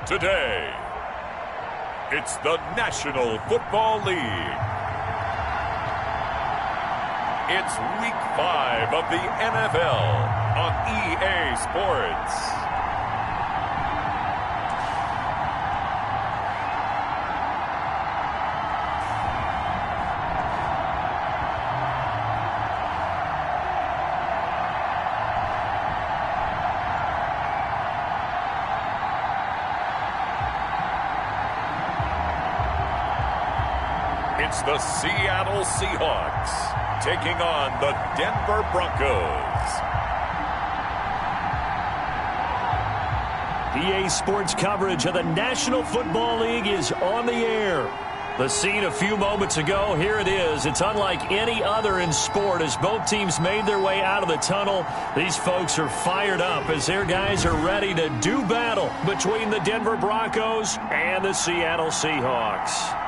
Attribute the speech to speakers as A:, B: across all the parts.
A: Today, it's the National Football League. It's Week 5 of the NFL on EA Sports. It's the Seattle Seahawks taking on the Denver Broncos.
B: EA Sports coverage of the National Football League is on the air. The scene a few moments ago, here it is. It's unlike any other in sport as both teams made their way out of the tunnel. These folks are fired up as their guys are ready to do battle between the Denver Broncos and the Seattle Seahawks.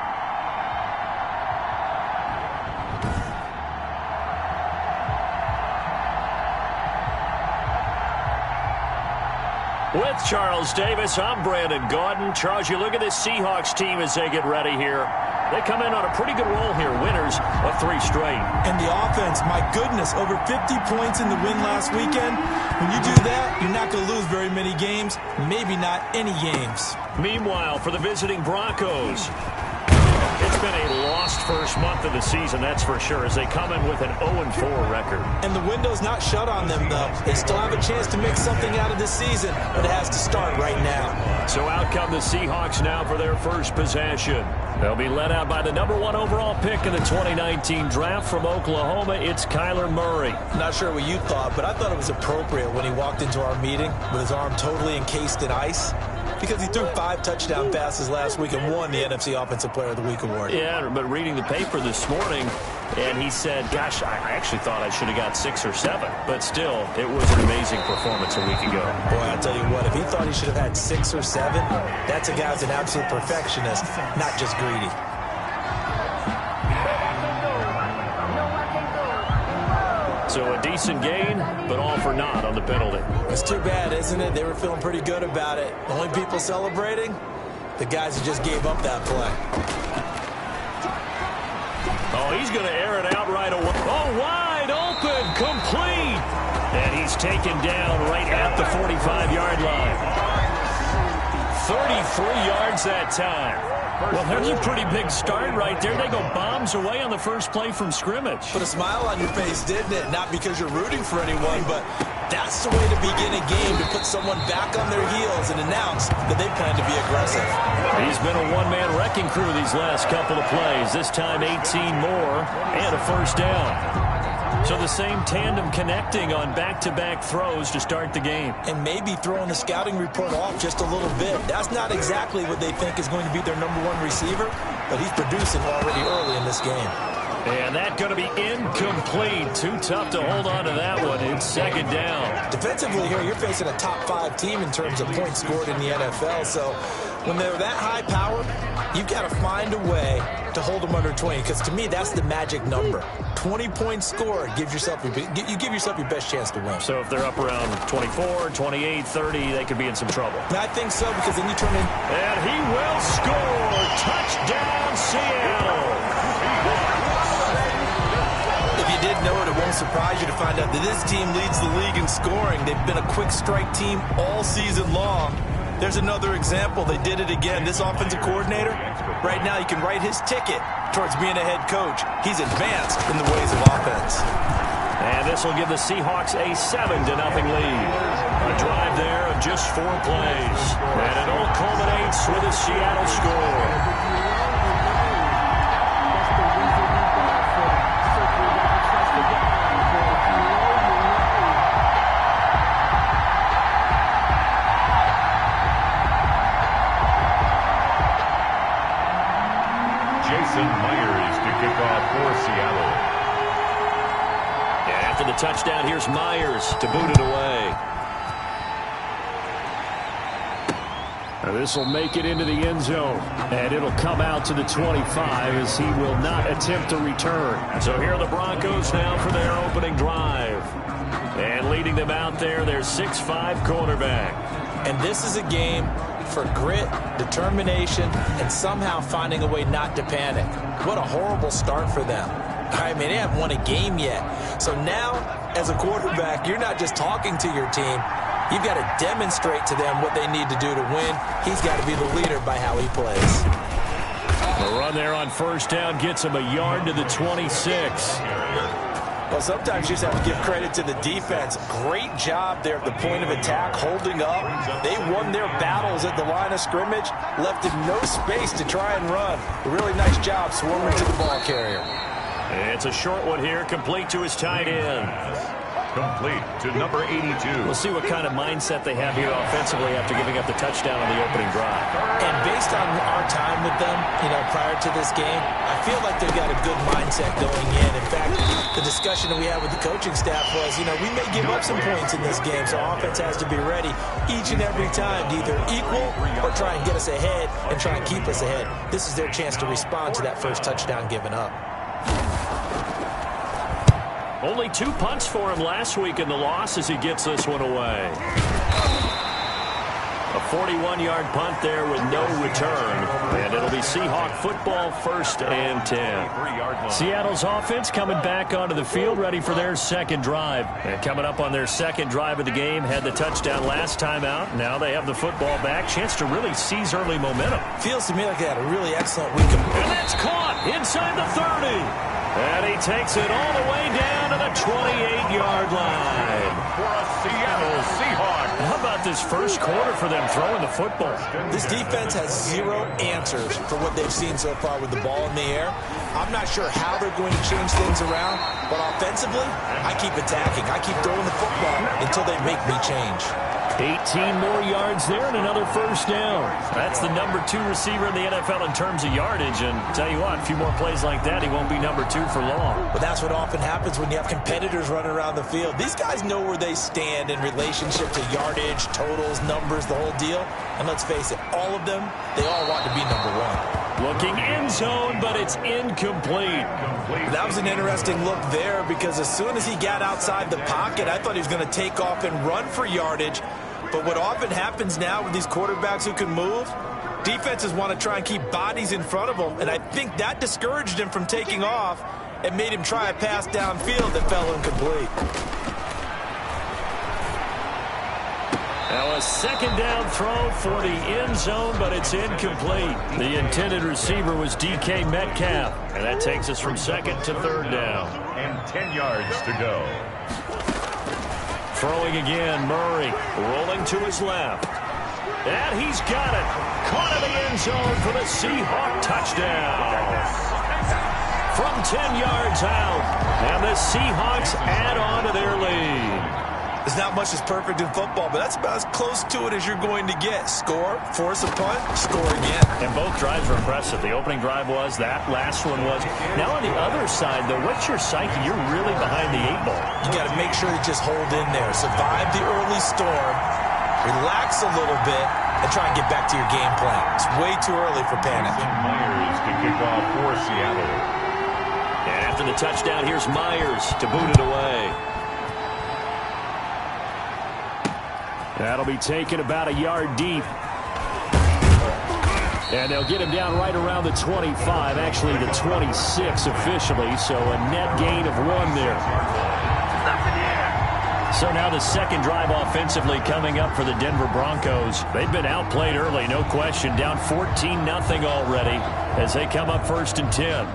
B: With Charles Davis, I'm Brandon Gaudin. Charles, you look at this Seahawks team as they get ready here. They come in on a pretty good roll here, winners of 3 straight.
C: And the offense, my goodness, over 50 points in the win last weekend. When you do that, you're not going to lose very many games, maybe not any games.
B: Meanwhile, for the visiting Broncos, it's been a lost first month of the season, that's for sure, as they come in with an 0-4 record.
C: And the window's not shut on them, though. They still have a chance to make something out of this season, but it has to start right now.
B: So out come the Seahawks now for their first possession. They'll be led out by the #1 overall pick in the 2019 draft from Oklahoma. It's Kyler Murray.
C: Not sure what you thought, but I thought it was appropriate when he walked into our meeting with his arm totally encased in ice. Because he threw 5 touchdown passes last week and won the NFC Offensive Player of the Week award.
B: Yeah, but reading the paper this morning, and he said, gosh, I actually thought I should have got 6 or 7. But still, it was an amazing performance a week ago.
C: Boy, I tell you what, if he thought he should have had 6 or 7, that's a guy who's an absolute perfectionist, not just greedy.
B: So a decent gain, but all for naught on the penalty.
C: It's too bad, isn't it? They were feeling pretty good about it. The only people celebrating? The guys who just gave up that play.
B: Oh, he's going to air it out right away. Oh, wide open, complete. And he's taken down right at the 45-yard line. 33 yards that time. Well, there's a pretty big start right there. They go bombs away on the first play from scrimmage.
C: Put a smile on your face, didn't it? Not because you're rooting for anyone, but that's the way to begin a game, to put someone back on their heels and announce that they plan to be aggressive.
B: He's been a one-man wrecking crew these last couple of plays. This time 18 more and a first down. So the same tandem connecting on back-to-back throws to start the game.
C: And maybe throwing the scouting report off just a little bit. That's not exactly what they think is going to be their #1 receiver, but he's producing already early in this game.
B: And that's going to be incomplete. Too tough to hold on to that one. It's second down.
C: Defensively here, you're facing a top 5 team in terms of points scored in the NFL. So when they're that high power, you've got to find a way to hold them under 20. Because to me, that's the magic number. 20 points scored gives yourself you give yourself your best chance to win.
B: So if they're up around 24, 28, 30, they could be in some trouble.
C: I think so, because then you turn in.
B: And he will score. Touchdown, Seattle.
C: If you didn't know it, it won't surprise you to find out that this team leads the league in scoring. They've been a quick strike team all season long. There's another example. They did it again. This offensive coordinator, right now, you can write his ticket towards being a head coach. He's advanced in the ways of offense.
B: And this will give the Seahawks a 7-0 lead. A drive there of just 4 plays. And it all culminates with a Seattle score. After the touchdown, here's Myers to boot it away. This will make it into the end zone, and it'll come out to the 25 as he will not attempt to return. So here are the Broncos now for their opening drive. And leading them out there, their 6'5" quarterback.
C: And this is a game for grit, determination, and somehow finding a way not to panic. What a horrible start for them. I mean, they haven't won a game yet. So now, as a quarterback, you're not just talking to your team. You've got to demonstrate to them what they need to do to win. He's got to be the leader by how he plays.
B: The run there on first down gets him a yard to the 26.
C: Well, sometimes you just have to give credit to the defense. Great job there at the point of attack, holding up. They won their battles at the line of scrimmage, left him no space to try and run. A really nice job swarming to the ball carrier.
B: It's a short one here, complete to his tight end.
A: Complete to number 82.
B: We'll see what kind of mindset they have here offensively after giving up the touchdown on the opening drive.
C: And based on our time with them, prior to this game, I feel like they've got a good mindset going in. In fact, the discussion that we had with the coaching staff was, we may give up some points in this game, so offense has to be ready each and every time to either equal or try and get us ahead and try and keep us ahead. This is their chance to respond to that first touchdown given up.
B: Only 2 punts for him last week in the loss as he gets this one away. A 41-yard punt there with no return. And it'll be Seahawk football, 1st and 10. Seattle's offense coming back onto the field, ready for their second drive. And coming up on their second drive of the game, had the touchdown last time out. Now they have the football back. Chance to really seize early momentum.
C: Feels to me like they had a really excellent week of...
B: And that's caught inside the 30. And he takes it all the way down to the 28-yard line.
A: For a Seattle Seahawks.
B: How about this first quarter for them throwing the football?
C: This defense has zero answers for what they've seen so far with the ball in the air. I'm not sure how they're going to change things around, but offensively, I keep attacking. I keep throwing the football until they make me change.
B: 18 more yards there and another first down. That's the number 2 receiver in the NFL in terms of yardage. And tell you what, a few more plays like that, he won't be number 2 for long.
C: But that's what often happens when you have competitors running around the field. These guys know where they stand in relationship to yardage, totals, numbers, the whole deal. And let's face it, all of them, they all want to be number 1.
B: Looking end zone, but it's incomplete.
C: That was an interesting look there because as soon as he got outside the pocket, I thought he was going to take off and run for yardage. But what often happens now with these quarterbacks who can move, defenses want to try and keep bodies in front of them. And I think that discouraged him from taking off and made him try a pass downfield that fell incomplete.
B: Now a second down throw for the end zone, but it's incomplete. The intended receiver was DK Metcalf. And that takes us from 2nd to 3rd down.
A: And 10 yards to go.
B: Throwing again, Murray rolling to his left. And he's got it. Caught in the end zone for the Seahawk touchdown. From 10 yards out. And the Seahawks add on to their lead.
C: There's not much that's perfect in football, but that's about as close to it as you're going to get. Score, force a punt, score again.
B: And both drives were impressive. The opening drive was, that last one was. Now on the other side, though, what's your psyche? You're really behind the 8 ball.
C: You got to make sure you just hold in there. Survive the early storm, relax a little bit, and try and get back to your game plan. It's way too early for panic.
A: Myers to kick off for Seattle.
B: And after the touchdown, here's Myers to boot it away. That'll be taken about a yard deep. And they'll get him down right around the 25, actually the 26 officially, so a net gain of 1 there. So now the second drive offensively coming up for the Denver Broncos. They've been outplayed early, no question, down 14-0 already as they come up 1st and 10.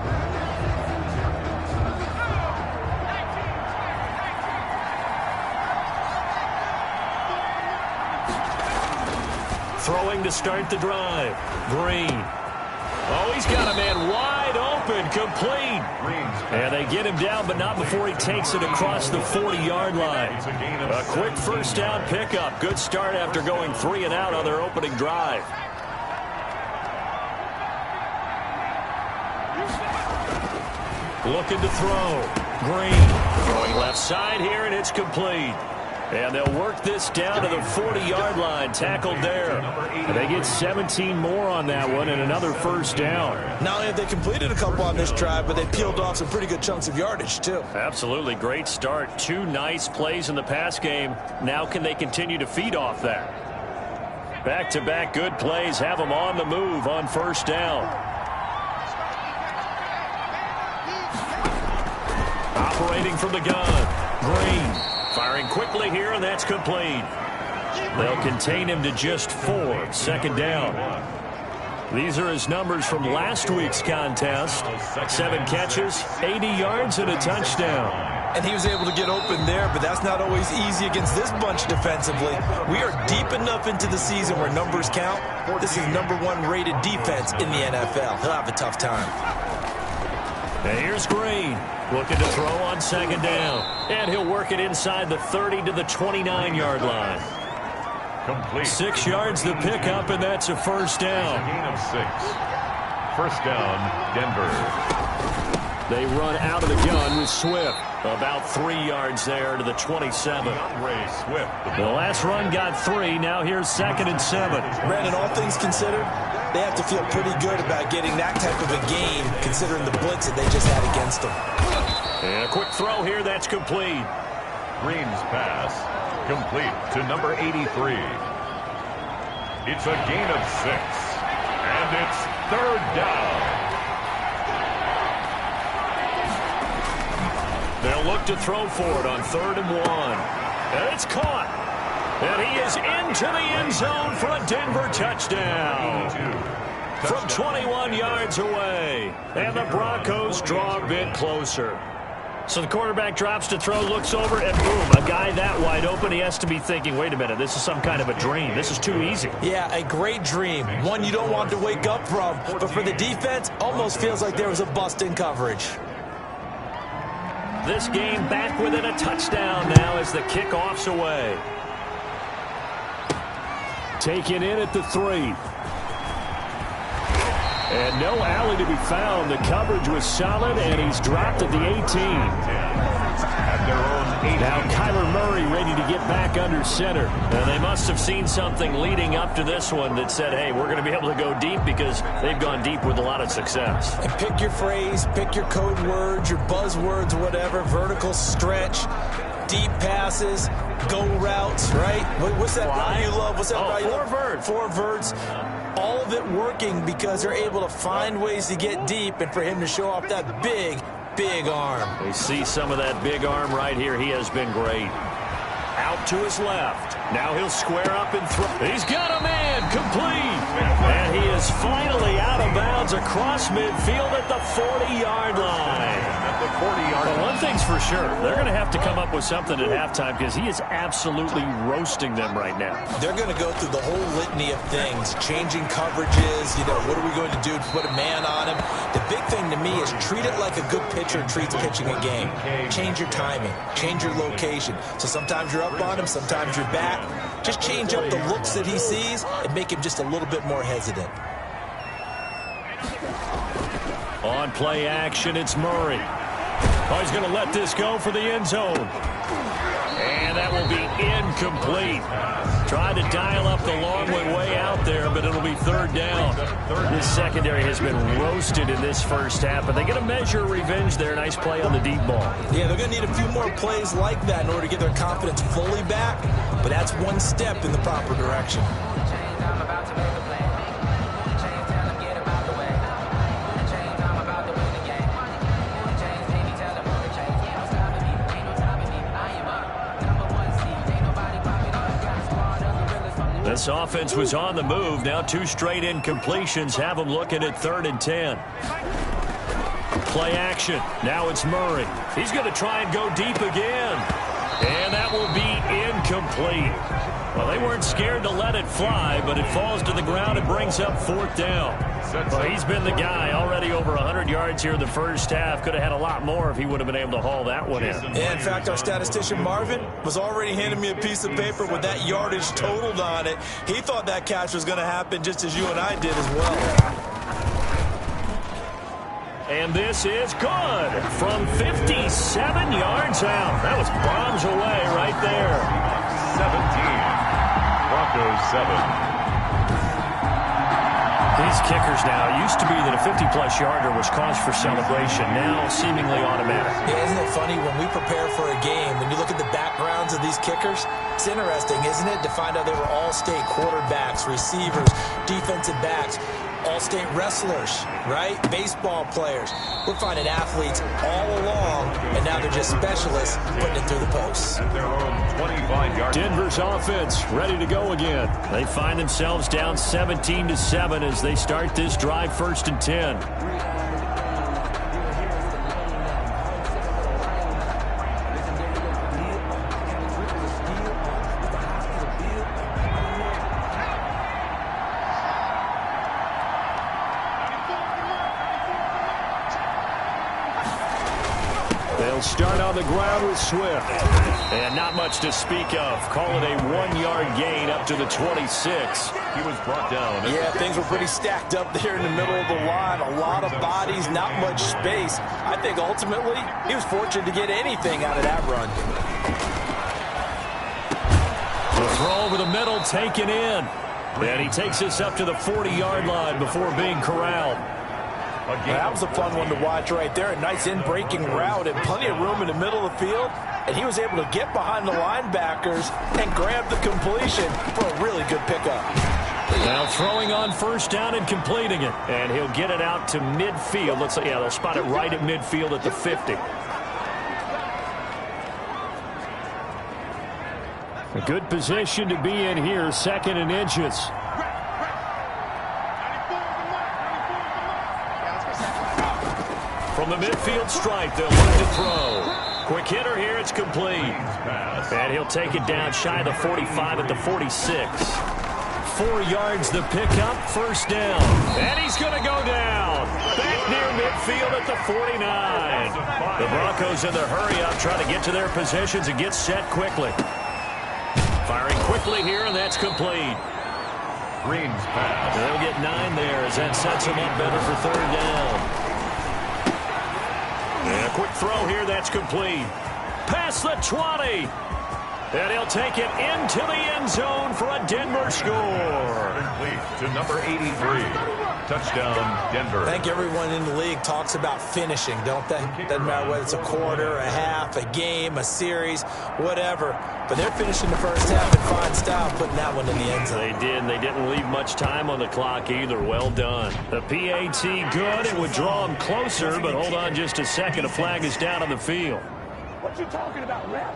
B: Throwing to start the drive. Green. Oh, he's got a man wide open, complete. And they get him down, but not before he takes it across the 40-yard line. A quick first down pickup. Good start after going 3 and out on their opening drive. Looking to throw. Green. Throwing left side here, and it's complete. And they'll work this down to the 40-yard line. Tackled there. And they get 17 more on that one and another first down.
C: Not only have they completed a couple on this drive, but they peeled off some pretty good chunks of yardage, too.
B: Absolutely. Great start. 2 nice plays in the pass game. Now can they continue to feed off that? Back-to-back good plays have them on the move on first down. Operating from the gun. Green firing quickly here, and that's complete. They'll contain him to just 4. Second down. These are his numbers from last week's contest. 7 catches, 80 yards, and a touchdown.
C: And he was able to get open there, but that's not always easy against this bunch defensively. We are deep enough into the season where numbers count. This is #1 rated defense in the NFL. He'll have a tough time.
B: And here's Green, looking to throw on second down. And he'll work it inside the 30 to the 29-yard line.
A: Complete.
B: 6 yards the pickup, and that's a first down.
A: Gain of 6. First down, Denver.
B: They run out of the gun with Swift. About 3 yards there to the 27.
A: Ray Swift.
B: The last run got 3. Now here's 2nd and 7.
C: Brandon, all things considered, they have to feel pretty good about getting that type of a game, considering the blitz that they just had against them.
B: And a quick throw here, that's complete.
A: Green's pass. Complete to number 83. It's a gain of 6. And it's 3rd down.
B: They'll look to throw for it on 3rd and 1. And it's caught. And he is into the end zone for a Denver touchdown. From 21 yards away. And the Broncos draw a bit closer. So the quarterback drops to throw, looks over, and boom, a guy that wide open, he has to be thinking, wait a minute, this is some kind of a dream. This is too easy.
C: Yeah, a great dream. One you don't want to wake up from. But for the defense, almost feels like there was a bust in coverage.
B: This game back within a touchdown now as the kickoff's away. Taken in at the 3. And no alley to be found. The coverage was solid, and he's dropped at the 18. Now Kyler Murray ready to get back under center. Now they must have seen something leading up to this one that said, hey, we're going to be able to go deep because they've gone deep with a lot of success.
C: And pick your phrase, pick your code words, your buzzwords, whatever, vertical stretch, deep passes, go routes, right? What's that route you love? What's that route you love?
B: 4 verts.
C: 4 verts. All of it working because they're able to find ways to get deep and for him to show off that big, big arm.
B: We see some of that big arm right here. He has been great. Out to his left. Now he'll square up and throw. He's got a man complete. And he is finally out of bounds across midfield at the 40-yard line.
A: At the 40-yard line.
B: Well, one thing's for sure. They're going to have to come up with something at halftime because he is absolutely roasting them right now.
C: They're going to go through the whole litany of things, changing coverages, what are we going to do to put a man on him? The big thing to me is treat it like a good pitcher treats pitching a game. Change your timing, change your location. So sometimes you're up on him, sometimes you're back. Just change up the looks that he sees and make him just a little bit more hesitant.
B: On play action, it's Murray. Oh, he's going to let this go for the end zone. And that will be incomplete. Tried to dial up the long way out there, but it'll be 3rd down. This secondary has been roasted in this first half, but they get a measure of revenge there. Nice play on the deep ball.
C: Yeah, they're going to need a few more plays like that in order to get their confidence fully back, but that's one step in the proper direction.
B: This offense was on the move. Now 2 straight incompletions have them looking at 3rd and 10. Play action. Now it's Murray. He's going to try and go deep again. And that will be incomplete. Well, they weren't scared to let it fly, but it falls to the ground and brings up 4th down. Well, he's been the guy already over 100 yards here in the first half. Could have had a lot more if he would have been able to haul that one in.
C: In fact, our statistician Marvin was already handing me a piece of paper with that yardage totaled on it. He thought that catch was going to happen just as you and I did as well.
B: And this is good from 57 yards out. That was bombs away right there.
A: 17. Broncos 7.
B: These kickers now, it used to be that a 50-plus yarder was cause for celebration, now seemingly automatic.
C: Yeah, isn't it funny when we prepare for a game, when you look at the backgrounds of these kickers, it's interesting, isn't it, to find out they were all-state quarterbacks, receivers, defensive backs, all-state wrestlers, right? Baseball players. We're finding athletes all along, and now they're just specialists putting it through the posts.
A: At their own 25-yard.
B: Denver's offense ready to go again. They find themselves down 17-7 as they start this drive, 1st and 10. They'll start on the ground with Swift. And not much to speak of. Call it a 1-yard gain up to the 26.
A: He was brought down.
C: Yeah, things were pretty stacked up there in the middle of the line. A lot of bodies, not much space. I think ultimately he was fortunate to get anything out of that run.
B: The throw over the middle taken in. And he takes us up to the 40-yard line before being corralled.
C: That was a fun one to watch right there. A nice in-breaking route and plenty of room in the middle of the field. And he was able to get behind the linebackers and grab the completion for a really good pickup.
B: Now throwing on 1st down and completing it. And he'll get it out to midfield. Looks like, yeah, they'll spot it right at midfield at the 50. A good position to be in here, 2nd and inches. From the midfield stripe, they'll look to throw. Quick hitter here, it's complete. And he'll take it down shy of the 45 at the 46. 4 yards the pickup, 1st down. And he's going to go down. Back near midfield at the 49. The Broncos in their hurry-up trying to get to their positions and get set quickly. Firing quickly here, and that's complete.
A: Green's pass.
B: They'll get 9 there as that sets them up better for 3rd down. And a quick throw here, that's complete. Past the 20. And he'll take it into the end zone for a Denver score.
A: Complete to number 83. Touchdown, Denver.
C: I think everyone in the league talks about finishing, don't they? Doesn't matter whether it's a quarter, a half, a game, a series, whatever. But they're finishing the first half in fine style, putting that one in the end zone.
B: They did, and they didn't leave much time on the clock either. Well done. The PAT good. It would draw them closer, but hold on just a second. A flag is down on the field.
D: What you talking about, ref?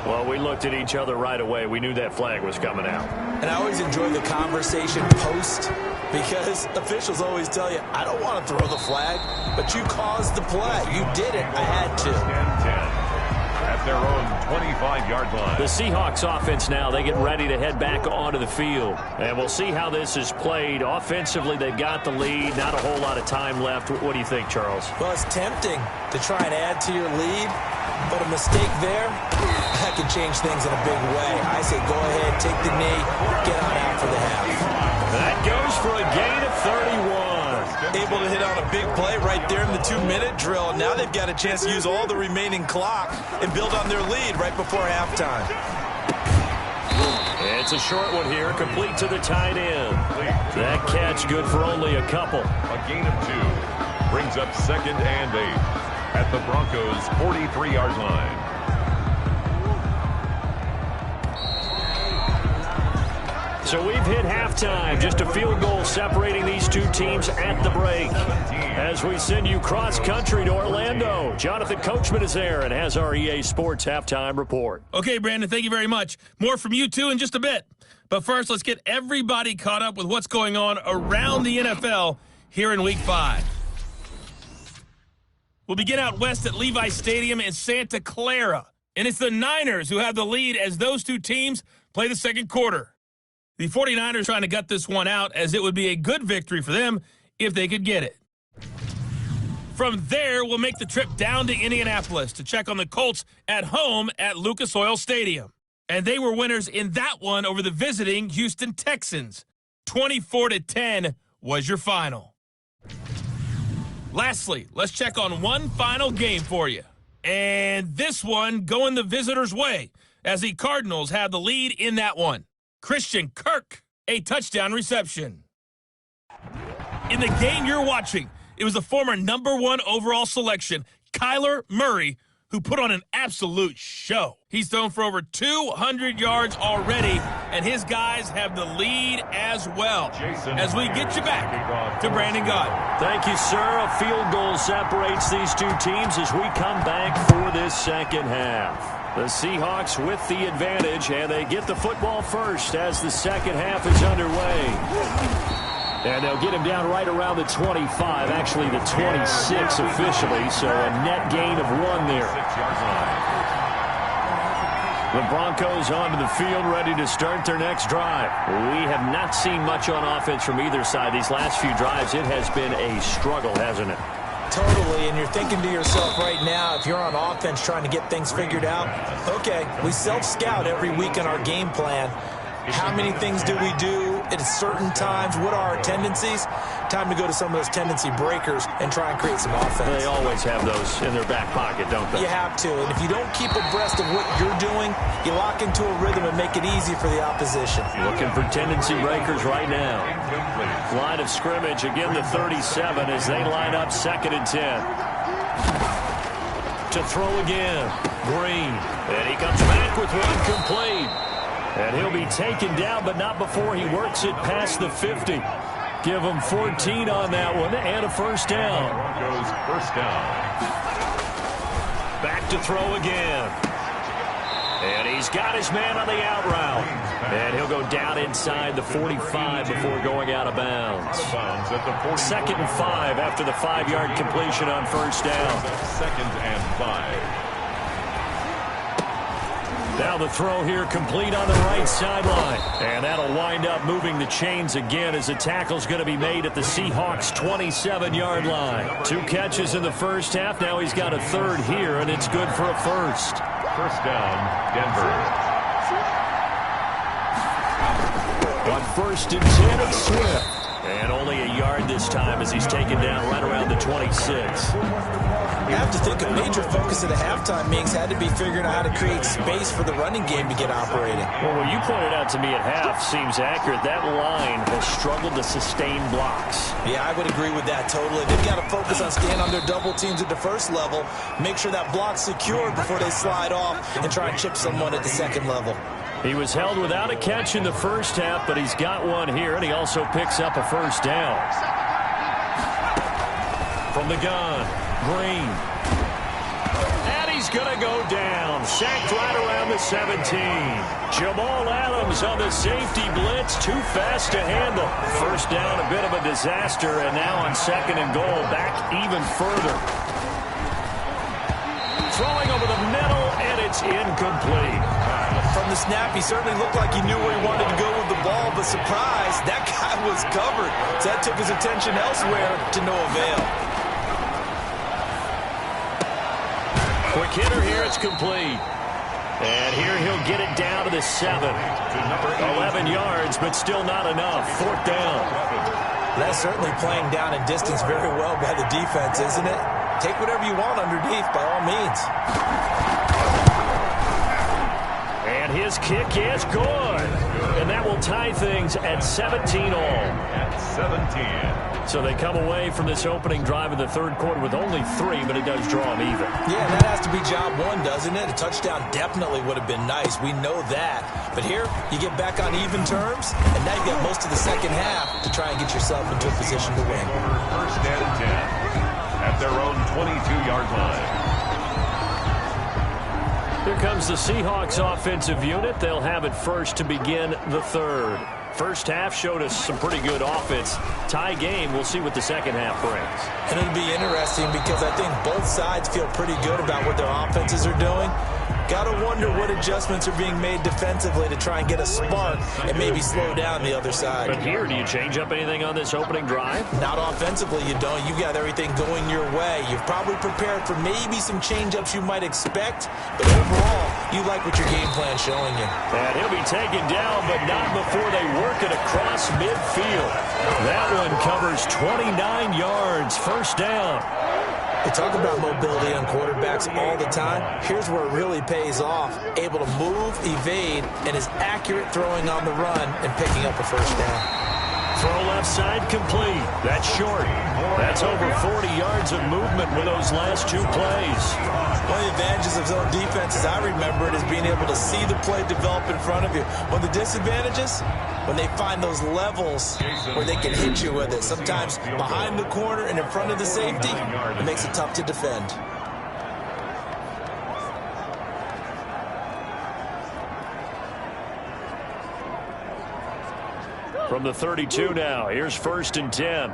B: Well, we looked at each other right away. We knew that flag was coming out.
C: And I always enjoy the conversation post because officials always tell you, I don't want to throw the flag, but you caused the play. You did it. I had to.
A: 10-10 at their own 25-yard line.
B: The Seahawks offense now, they get ready to head back onto the field. And we'll see how this is played. Offensively, they've got the lead. Not a whole lot of time left. What do you think, Charles?
C: Well, it's tempting to try and add to your lead, but a mistake there, that can change things in a big way. I say go ahead, take the knee, get on out for the half.
B: That goes for a gain of 31.
C: Able to hit on a big play right there in the 2-minute drill. And now they've got a chance to use all the remaining clock and build on their lead right before halftime.
B: It's a short one here, complete to the tight end. That catch good for only a couple.
A: A gain of 2 brings up 2nd and 8 at the Broncos' 43-yard line.
B: So we've hit halftime. Just a field goal separating these two teams at the break. As we send you cross-country to Orlando, Jonathan Coachman is there and has our EA Sports halftime report.
E: Okay, Brandon, thank you very much. More from you, too, in just a bit. But first, let's get everybody caught up with what's going on around the NFL here in Week 5. We'll begin out west at Levi Stadium in Santa Clara. And it's the Niners who have the lead as those two teams play the second quarter. The 49ers trying to gut this one out as it would be a good victory for them if they could get it. From there, we'll make the trip down to Indianapolis to check on the Colts at home at Lucas Oil Stadium. And they were winners in that one over the visiting Houston Texans. 24-10 was your final. Lastly, let's check on one final game for you. And this one going the visitors' way as the Cardinals have the lead in that one. Christian Kirk, a touchdown reception. In the game you're watching, it was the former #1 overall selection, Kyler Murray, who put on an absolute show. He's thrown for over 200 yards already, and his guys have the lead as well. As we get you back to Brandon Gaudin.
B: Thank you, sir. A field goal separates these two teams as we come back for this second half. The Seahawks with the advantage, and they get the football first as the second half is underway. And they'll get him down right around the 25, actually the 26 officially, so a net gain of 1 there. The Broncos onto the field, ready to start their next drive. We have not seen much on offense from either side these last few drives. It has been a struggle, hasn't it?
C: Totally, and you're thinking to yourself right now, if you're on offense trying to get things figured out, okay, we self-scout every week in our game plan. How many things do we do at certain times? What are our tendencies? Time to go to some of those tendency breakers and try and create some offense.
B: They always have those in their back pocket, don't they?
C: You have to, and if you don't keep abreast of what you're doing, you lock into a rhythm and make it easy for the opposition.
B: Looking for tendency breakers right now. Line of scrimmage, again the 37 as they line up 2nd and 10. To throw again, Green. And he comes back with one complete. And he'll be taken down, but not before he works it past the 50. Give him 14 on that one and a first down.
A: Broncos first down.
B: Back to throw again. And he's got his man on the out route. And he'll go down inside the 45 before going out of bounds. 2nd and 5 after the 5-yard completion on first down.
A: 2nd and 5.
B: Now the throw here complete on the right sideline. And that'll wind up moving the chains again as the tackle's going to be made at the Seahawks' 27-yard line. 2 catches in the first half. Now he's got a 3rd here, and it's good for a first.
A: First down, Denver.
B: On 1st and 10, it's Swift. And only a yard this time as he's taken down right around the 26.
C: You have to think a major focus at the halftime meetings had to be figuring out how to create space for the running game to get operating.
B: Well, what you pointed out to me at half seems accurate. That line has struggled to sustain blocks.
C: Yeah, I would agree with that totally. They've got to focus on staying on their double teams at the first level, make sure that block's secured before they slide off and try and chip someone at the second level.
B: He was held without a catch in the first half, but he's got one here, and he also picks up a first down. From the gun, Green. And he's going to go down. Sacked right around the 17. Jamal Adams on the safety blitz. Too fast to handle. First down, a bit of a disaster, and now on 2nd and goal, back even further. Throwing over the middle, and it's incomplete.
C: From the snap, he certainly looked like he knew where he wanted to go with the ball, but surprise, that guy was covered. So that took his attention elsewhere to no avail.
B: Quick hitter here, it's complete. And here he'll get it down to the 7. 11 yards, but still not enough. 4th down.
C: That's certainly playing down in distance very well by the defense, isn't it? Take whatever you want underneath, by all means.
B: And his kick is good. And that will tie things at 17 all.
A: At 17.
B: So they come away from this opening drive in the 3rd quarter with only 3, but it does draw them even.
C: Yeah, that has to be job 1, doesn't it? A touchdown definitely would have been nice. We know that. But here, you get back on even terms, and now you got most of the second half to try and get yourself into a position to win.
A: First and 10 at their own 22-yard line.
B: Here comes the Seahawks offensive unit. They'll have it first to begin the 3rd. First half showed us some pretty good offense. Tie game, we'll see what the second half brings.
C: And it'll be interesting because I think both sides feel pretty good about what their offenses are doing. Got to wonder what adjustments are being made defensively to try and get a spark and maybe slow down the other side.
B: But here, do you change up anything on this opening drive?
C: Not offensively, you don't. You got everything going your way. You've probably prepared for maybe some change-ups you might expect, but overall, you like what your game plan's showing you.
B: And he'll be taken down, but not before they work it across midfield. That one covers 29 yards. First down.
C: They talk about mobility on quarterbacks all the time. Here's where it really pays off. Able to move, evade, and is accurate throwing on the run and picking up a first down.
B: throw left side complete. That's short. That's over 40 yards of movement with those last two plays.
C: One of the advantages of zone defense, as I remember it, is being able to see the play develop in front of you. One of the disadvantages, when they find those levels where they can hit you with it. Sometimes behind the corner and in front of the safety, it makes it tough to defend.
B: From the 32 now, here's 1st and 10.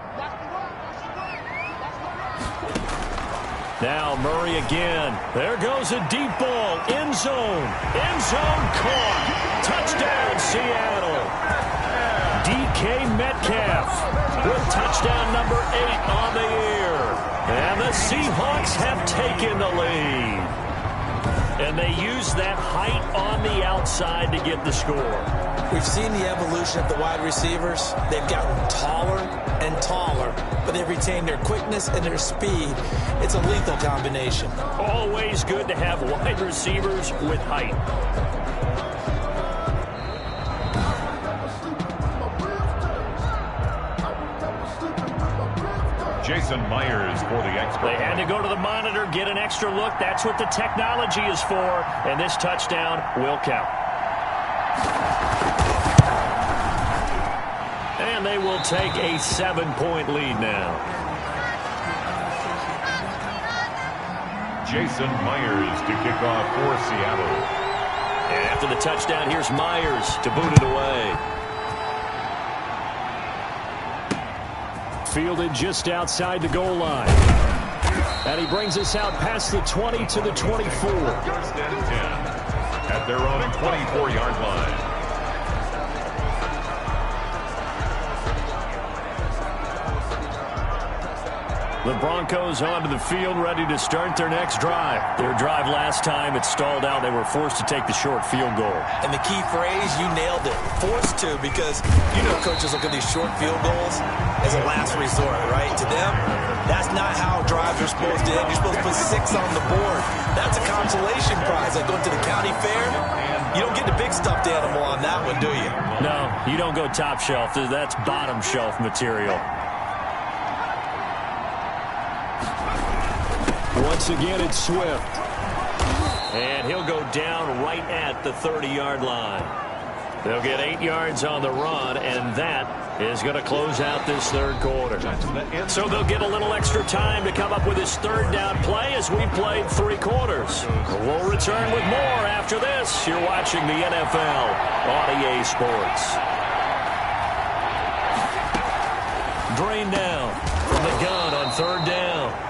B: Now Murray again. There goes a deep ball. End zone. End zone caught. Touchdown, Seattle. DK Metcalf with touchdown number 8 on the year. And the Seahawks have taken the lead. And they use that height on the outside to get the score.
C: We've seen the evolution of the wide receivers. They've gotten taller and taller, but they've retained their quickness and their speed. It's a lethal combination.
B: Always good to have wide receivers with height.
A: Jason Myers for the extra.
B: They had to go to the monitor, get an extra look. That's what the technology is for, and this touchdown will count. And they will take a 7-point lead now.
A: Jason Myers to kick off for Seattle.
B: And after the touchdown, here's Myers to boot it away. Fielded just outside the goal line. And he brings us out past the 20 to the 24.
A: 1st and 10 at their own 24-yard line.
B: The Broncos onto the field, ready to start their next drive. Their drive last time, it stalled out. They were forced to take the short field goal.
C: And the key phrase, you nailed it, forced to, because you know coaches look at these short field goals as a last resort, right? To them, that's not how drives are supposed to end. You're supposed to put 6 on the board. That's a consolation prize. Like going to the county fair, you don't get the big stuffed animal on that one, do you?
B: No, you don't go top shelf. That's bottom shelf material. Once again, it's Swift. And he'll go down right at the 30-yard line. They'll get 8 yards on the run, and that is going to close out this third quarter. So they'll get a little extra time to come up with this third down play as we played 3 quarters. We'll return with more after this. You're watching the NFL on EA Sports. Drain down from the gun on 3rd down.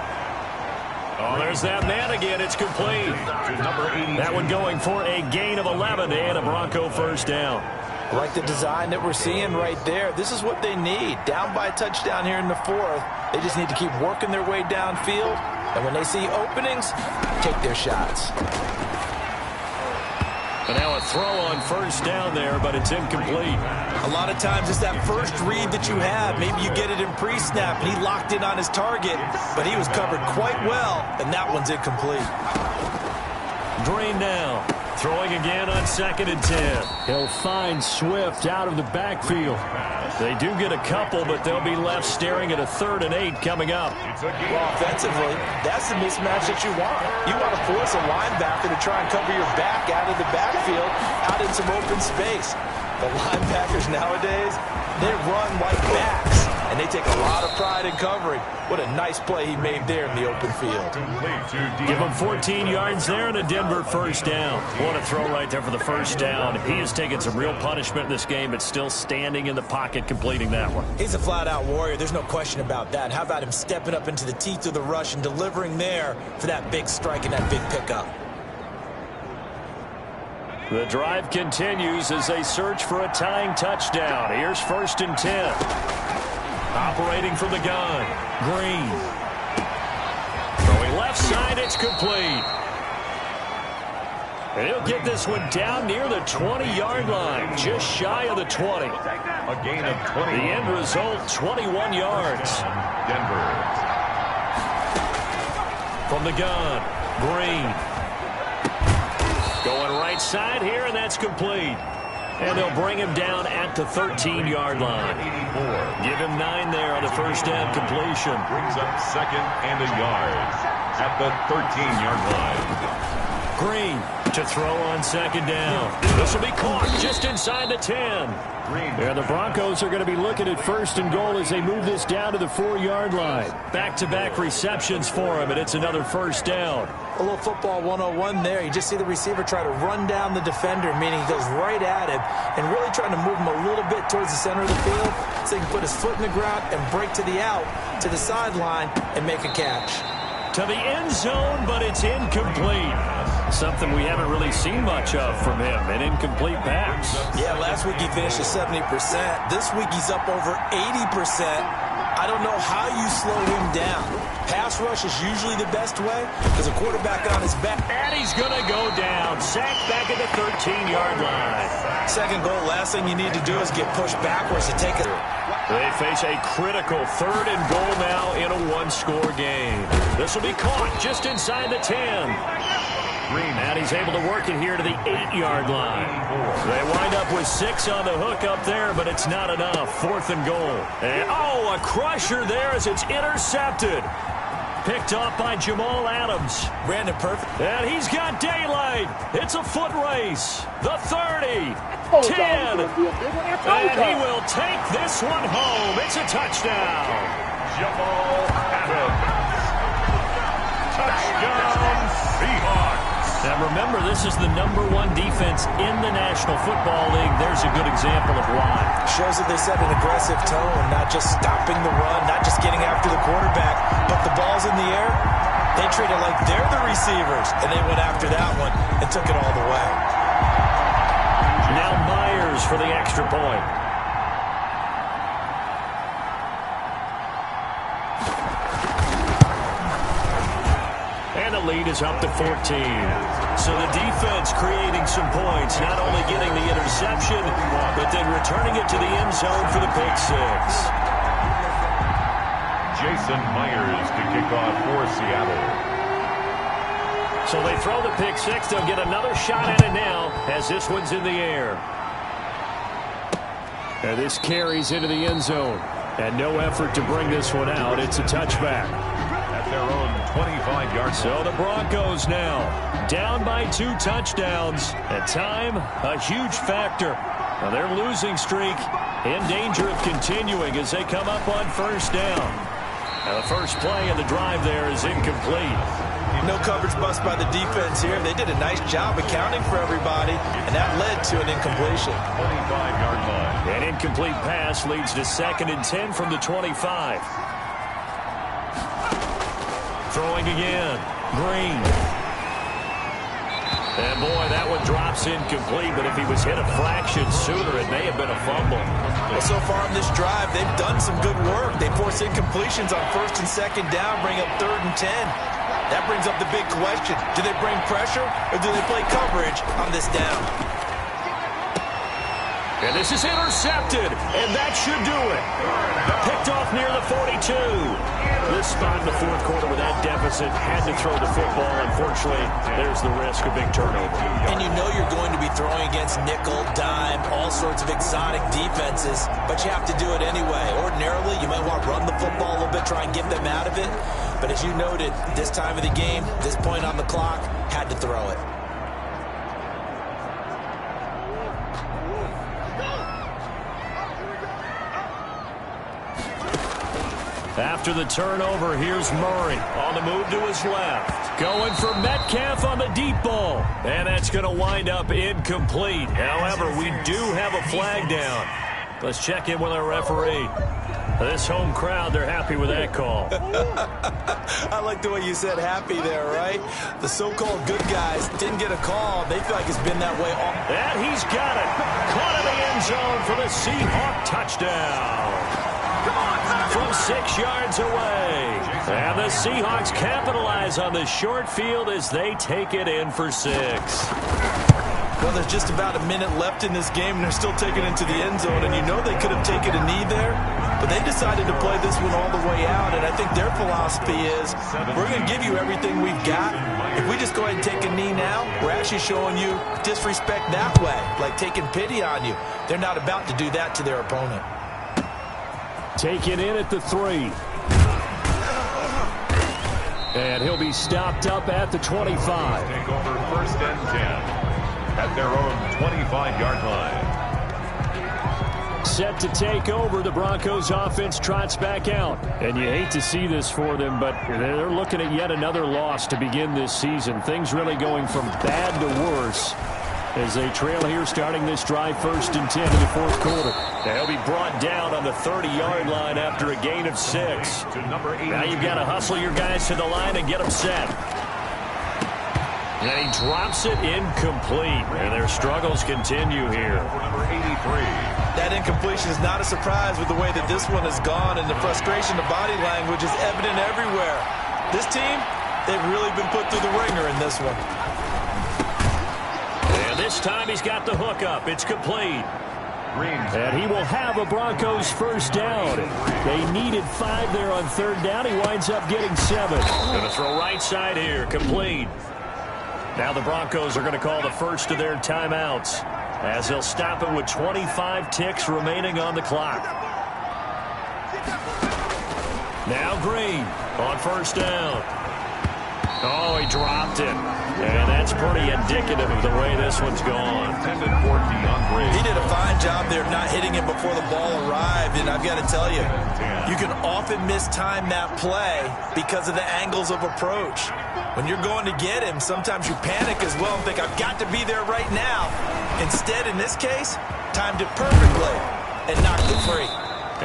B: Oh, there's that man again. It's complete. That one going for a gain of 11 and a Bronco first down.
C: I like the design that we're seeing right there. This is what they need. Down by a touchdown here in the 4th. They just need to keep working their way downfield. And when they see openings, take their shots.
B: But now a throw on 1st down there, but it's incomplete.
C: A lot of times it's that first read that you have. Maybe you get it in pre-snap, and he locked in on his target, but he was covered quite well, and that one's incomplete.
B: Drain now. Throwing again on 2nd and 10. He'll find Swift out of the backfield. They do get a couple, but they'll be left staring at a 3rd and 8 coming up.
C: Well, offensively, that's the mismatch that you want. You want to force a linebacker to try and cover your back out of the backfield, out in some open space. The linebackers nowadays, they run like backs, and they take a lot of pride in covering. What a nice play he made there in the open field.
B: Give him 14 yards there and a Denver first down. What a throw right there for the first down. He has taken some real punishment in this game, but still standing in the pocket completing that one.
C: He's a flat-out warrior. There's no question about that. How about him stepping up into the teeth of the rush and delivering there for that big strike and that big pickup?
B: The drive continues as they search for a tying touchdown. Here's 1st and 10. Operating from the gun. Green. Throwing left side, it's complete. And he'll get this one down near the 20-yard line, just shy of the 20.
A: A gain of 20.
B: The end result, 21 yards.
A: Denver.
B: From the gun, Green. Going right side here, and that's complete. And they'll bring him down at the 13-yard line. Give him 9 there on the first down completion.
A: Brings up 2nd and a yard at the 13-yard line.
B: Green to throw on 2nd down. This will be caught just inside the 10.
F: Yeah, the Broncos are going to be looking at 1st and goal as they move this down to the 4-yard line.
B: Back-to-back receptions for him, and it's another first down.
C: A little football 101 there. You just see the receiver try to run down the defender, meaning he goes right at him and really trying to move him a little bit towards the center of the field so he can put his foot in the ground and break to the out, to the sideline, and make a catch.
B: To the end zone, but it's incomplete. Something we haven't really seen much of from him, an incomplete pass.
C: Yeah, last week he finished at 70%. This week he's up over 80%. I don't know how you slow him down. Pass rush is usually the best way because a quarterback on his back.
B: And he's going to go down. Sacked back at the 13-yard line.
C: 2nd goal, last thing you need to do is get pushed backwards to take it.
B: They face a critical 3rd and goal now in a 1-score game. This will be caught just inside the 10. And he's able to work it here to the 8-yard line. They wind up with 6 on the hook up there, but it's not enough. 4th and goal. And, oh, a crusher there as it's intercepted. Picked off by Jamal Adams.
C: Brandon, perfect.
B: And he's got daylight. It's a foot race. The 30. 10. And he will take this one home. It's a touchdown.
A: Jamal Adams. Touchdown, Seahawks.
B: Now remember, this is the #1 defense in the National Football League. There's a good example of why.
C: Shows that they set an aggressive tone, not just stopping the run, not just getting after the quarterback, but the ball's in the air. They treat it like they're the receivers, and they went after that one and took it all the way.
B: Now Myers for the extra point. And the lead is up to 14. So the defense creating some points, not only getting the interception, but then returning it to the end zone for the pick 6.
A: Jason Myers to kick off for Seattle.
B: So they throw the pick 6. They'll get another shot at it now as this one's in the air.
F: And this carries into the end zone. And no effort to bring this one out. It's a touchback.
A: At their own 25-yard.
B: So the Broncos now down by 2 touchdowns. At time, a huge factor. Now their losing streak in danger of continuing as they come up on 1st down. Now the first play of the drive there is incomplete.
C: No coverage bust by the defense here. They did a nice job accounting for everybody, and that led to an incompletion.
A: 25-yard line.
B: An incomplete pass leads to 2nd and 10 from the 25. Throwing again. Green. And boy, that one drops incomplete, but if he was hit a fraction sooner, it may have been a fumble.
C: Well, so far on this drive, they've done some good work. They force incompletions on 1st and 2nd down, bring up 3rd and 10. That brings up the big question. Do they bring pressure or do they play coverage on this down?
B: And this is intercepted, and that should do it. Picked off near the 42. This spot in the 4th quarter with that deficit had to throw the football. Unfortunately, there's the risk of big turnover.
C: And you know you're going to be throwing against nickel, dime, all sorts of exotic defenses, but you have to do it anyway. Ordinarily, you might want to run the football a little bit, try and get them out of it. But as you noted, this time of the game, this point on the clock, had to throw it.
B: After the turnover, here's Murray on the move to his left. Going for Metcalf on the deep ball. And that's going to wind up incomplete. However, we do have a flag down. Let's check in with our referee. This home crowd, they're happy with that call.
C: I like the way you said happy there, right? The so-called good guys didn't get a call. They feel like it's been that way all.
B: And he's got it. Caught in the end zone for the Seahawks touchdown. From 6 yards away. And the Seahawks capitalize on the short field as they take it in for 6.
C: Well, there's just about a minute left in this game, and they're still taking it into the end zone. And you know they could have taken a knee there. But they decided to play this one all the way out, and I think their philosophy is, we're going to give you everything we've got. If we just go ahead and take a knee now, we're actually showing you disrespect that way, like taking pity on you. They're not about to do that to their opponent.
F: Taken in at the 3. And he'll be stopped up at the 25.
A: Take over 1st and 10 at their own 25-yard line.
F: Set to take over. The Broncos offense trots back out. And you hate to see this for them, but they're looking at yet another loss to begin this season. Things really going from bad to worse as they trail here starting this drive 1st and 10 in the 4th quarter.
B: They'll be brought down on the 30-yard line after a gain of 6. Now you've got to hustle your guys to the line and get them set. And he drops it incomplete. And their struggles continue here.
A: Number 83.
C: That incompletion is not a surprise with the way that this one has gone, and the frustration, the body language is evident everywhere. This team, they've really been put through the ringer in this one.
B: And this time he's got the hook up. It's complete.
F: And he will have a Broncos 1st down. They needed 5 there on 3rd down. He winds up getting 7.
B: Going to throw right side here. Complete. Now the Broncos are going to call the first of their timeouts, as they'll stop it with 25 ticks remaining on the clock. Now Green on 1st down. Oh, he dropped it. And that's pretty indicative of the way this one's gone.
C: He did a fine job there not hitting him before the ball arrived, and I've got to tell you, you can often mistime that play because of the angles of approach. When you're going to get him, sometimes you panic as well and think, I've got to be there right now. Instead, in this case, timed it perfectly and knocked it free.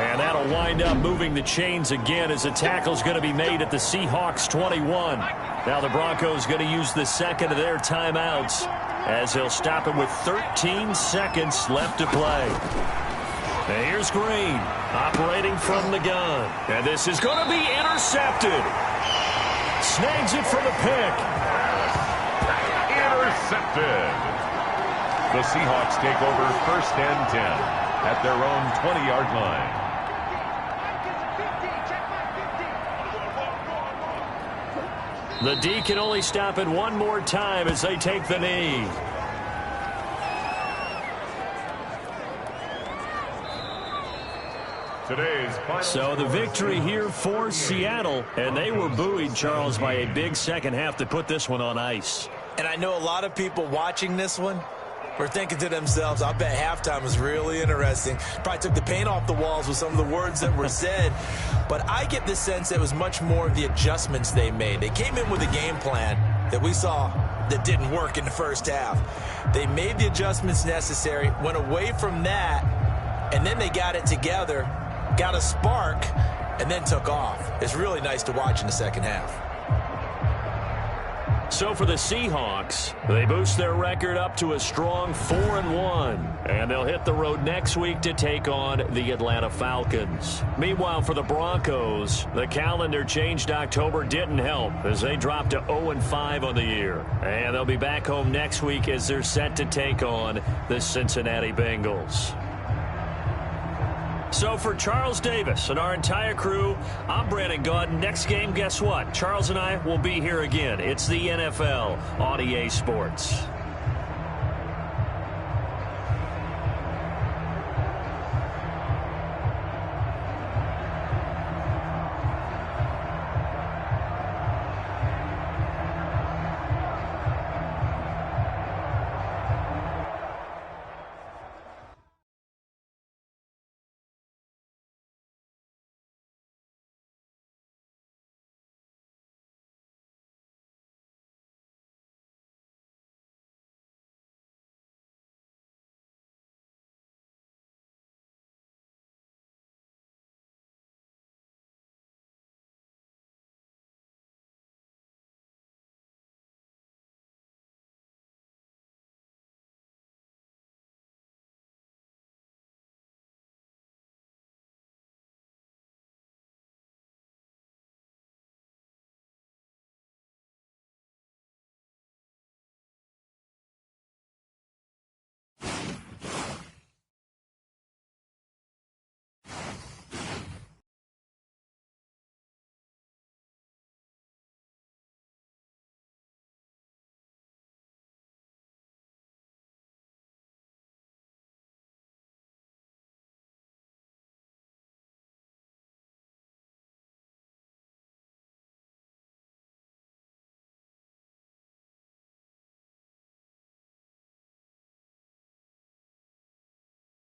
B: And that'll wind up moving the chains again as a tackle's going to be made at the Seahawks 21. Now the Broncos going to use the second of their timeouts as they'll stop it with 13 seconds left to play. Now here's Green operating from the gun. And this is going to be intercepted. Snags it for the pick.
A: Intercepted. The Seahawks take over 1st and 10 at their own 20-yard line.
B: The D can only stop it one more time as they take the knee. So the victory here for Seattle, and they were buoyed, Charles, by a big second half to put this one on ice.
C: And I know a lot of people watching this one were thinking to themselves, I bet halftime was really interesting. Probably took the paint off the walls with some of the words that were said. But I get the sense it was much more of the adjustments they made. They came in with a game plan that we saw that didn't work in the first half. They made the adjustments necessary, went away from that, and then they got it together, got a spark, and then took off. It's really nice to watch in the second half.
B: So for the Seahawks, they boost their record up to a strong 4-1. And they'll hit the road next week to take on the Atlanta Falcons. Meanwhile, for the Broncos, the calendar changed October didn't help as they dropped to 0-5 on the year. And they'll be back home next week as they're set to take on the Cincinnati Bengals. So for Charles Davis and our entire crew, I'm Brandon Gaudin. Next game, guess what? Charles and I will be here again. It's the NFL on EA Sports.